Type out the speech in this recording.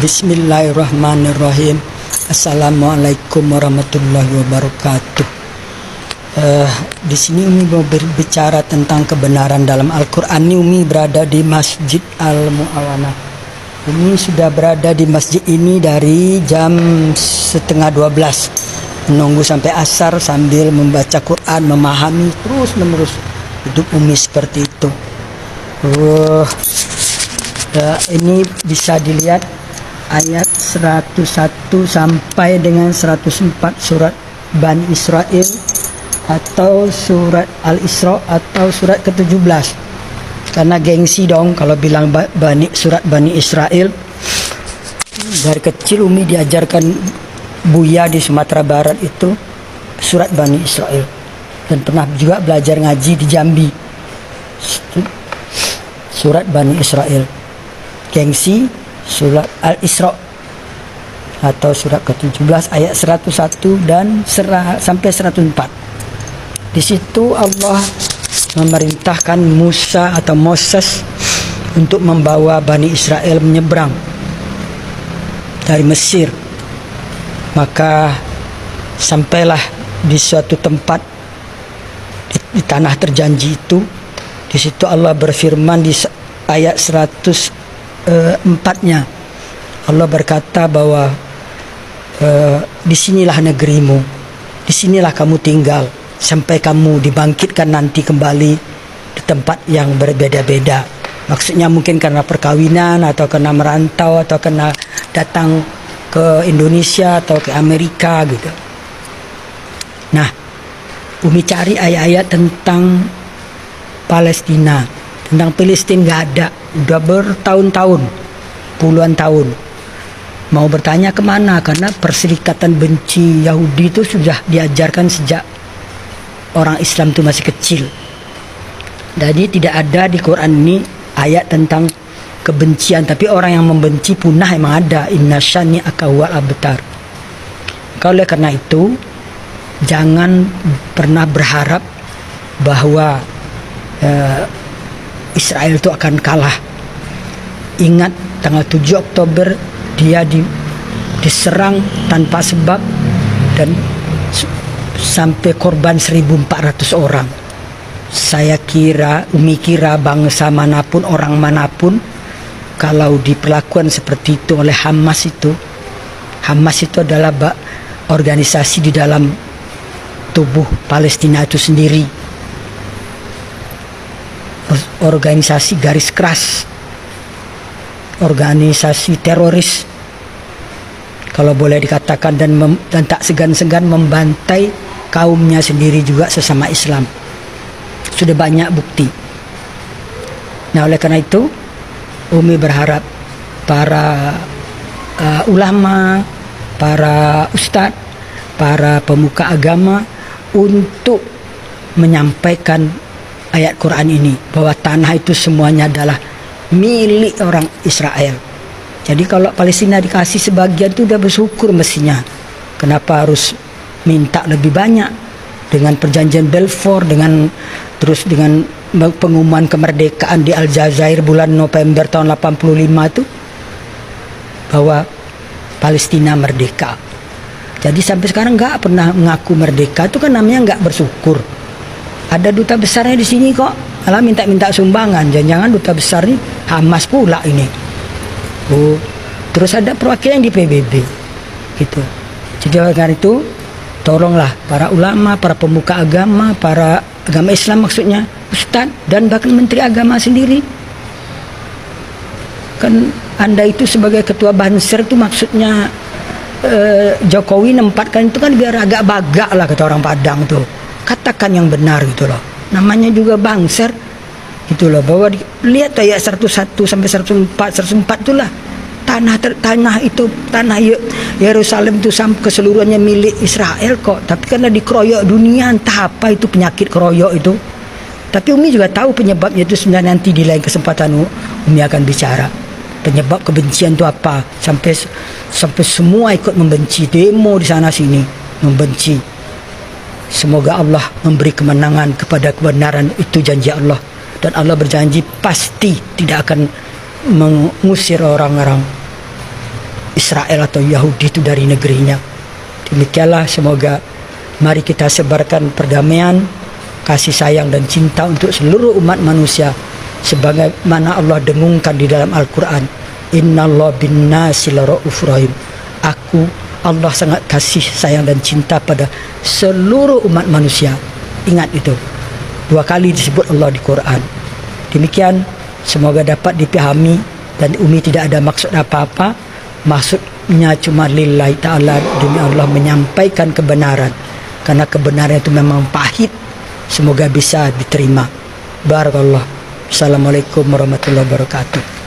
Bismillahirrahmanirrahim. Assalamualaikum warahmatullahi wabarakatuh. Di sini Umi mau berbicara tentang kebenaran dalam Al-Quran. Umi berada di Masjid Al-Mu'awanah. Umi sudah berada di masjid ini dari jam 11:30, menunggu sampai asar sambil membaca Quran, memahami terus menerus. Hidup Umi seperti itu. Ini bisa dilihat ayat 101 sampai dengan 104 surat Bani Israel atau surat Al-Isra atau surat ke-17. Karena gengsi dong kalau bilang surat Bani Israel. Dari kecil Umi diajarkan Buya di Sumatera Barat itu surat Bani Israel, dan pernah juga belajar ngaji di Jambi surat Bani Israel. Gengsi surat Al-Isra atau surat ke-17 ayat 101 dan sampai 104. Di situ Allah memerintahkan Musa atau Moses untuk membawa Bani Israel menyeberang dari Mesir. Maka sampailah di suatu tempat di tanah terjanji itu. Di situ Allah berfirman di ayat 104-nya. Allah berkata bahwa disinilah negerimu, disinilah kamu tinggal sampai kamu dibangkitkan nanti kembali di tempat yang berbeda-beda. Maksudnya mungkin karena perkawinan atau karena merantau atau karena datang ke Indonesia atau ke Amerika gitu. Nah, Umi cari ayat-ayat tentang Palestina, tentang Palestina nggak ada, udah bertahun-tahun, puluhan tahun. Mau bertanya kemana? Karena perserikatan benci Yahudi itu sudah diajarkan sejak orang Islam itu masih kecil. Jadi tidak ada di Quran ini ayat tentang kebencian, tapi orang yang membenci punah emang ada. Inna syani akawal abtar. Oleh karena itu, jangan pernah berharap bahwa Israel itu akan kalah. Ingat tanggal 7 Oktober dia diserang tanpa sebab dan sampai korban 1.400 orang. Umi kira bangsa manapun, orang manapun, kalau diperlakukan seperti itu oleh Hamas itu adalah organisasi di dalam tubuh Palestina itu sendiri, organisasi garis keras, organisasi teroris kalau boleh dikatakan, dan tak segan-segan membantai kaumnya sendiri juga sesama Islam. Sudah banyak bukti. Nah, oleh karena itu Umi berharap para ulama, para ustadz, para pemuka agama untuk menyampaikan ayat Quran ini, bahwa tanah itu semuanya adalah milik orang Israel. Jadi kalau Palestina dikasih sebagian itu udah bersyukur mestinya. Kenapa harus minta lebih banyak? Dengan perjanjian Balfour, dengan pengumuman kemerdekaan di Aljazair bulan November tahun 85 itu, bahwa Palestina merdeka. Jadi sampai sekarang nggak pernah mengaku merdeka, itu kan namanya nggak bersyukur. Ada duta besarnya di sini kok, malah minta sumbangan. Jangan-jangan duta besar ini Hamas pula ini. Terus ada perwakilan di PBB gitu. Jadi karena itu tolonglah para ulama, para pemuka agama, para agama Islam maksudnya, ustadz dan bahkan menteri agama sendiri. Kan Anda itu sebagai ketua Banser itu maksudnya Jokowi nempatkan itu kan biar agak bagak lah, kata orang Padang tuh. Katakan yang benar gitu loh. Namanya juga Banser gitu loh, bahwa lihat ayat 101 sampai 104 itulah tanah itu, tanah Yerusalem itu keseluruhannya milik Israel kok. Tapi karena dikeroyok dunia, entah apa itu penyakit keroyok itu. Tapi Umi juga tahu penyebabnya itu sebenarnya. Nanti di lain kesempatan Umi akan bicara penyebab kebencian itu apa, sampai semua ikut membenci, demo di sana sini membenci. Semoga Allah memberi kemenangan kepada kebenaran, itu janji Allah. Dan Allah berjanji pasti tidak akan mengusir orang-orang Israel atau Yahudi itu dari negerinya. Demikianlah, semoga mari kita sebarkan perdamaian, kasih sayang dan cinta untuk seluruh umat manusia sebagaimana Allah dengungkan di dalam Al-Quran, innallaha bin-nasi laraufur rahim. Allah sangat kasih sayang dan cinta pada seluruh umat manusia. Ingat itu, 2 kali disebut Allah di Quran. Demikian, semoga dapat dipahami dan Umi tidak ada maksud apa-apa. Maksudnya cuma lillahi ta'ala, demi Allah menyampaikan kebenaran, karena kebenaran itu memang pahit. Semoga bisa diterima. Barakallah. Assalamualaikum warahmatullahi wabarakatuh.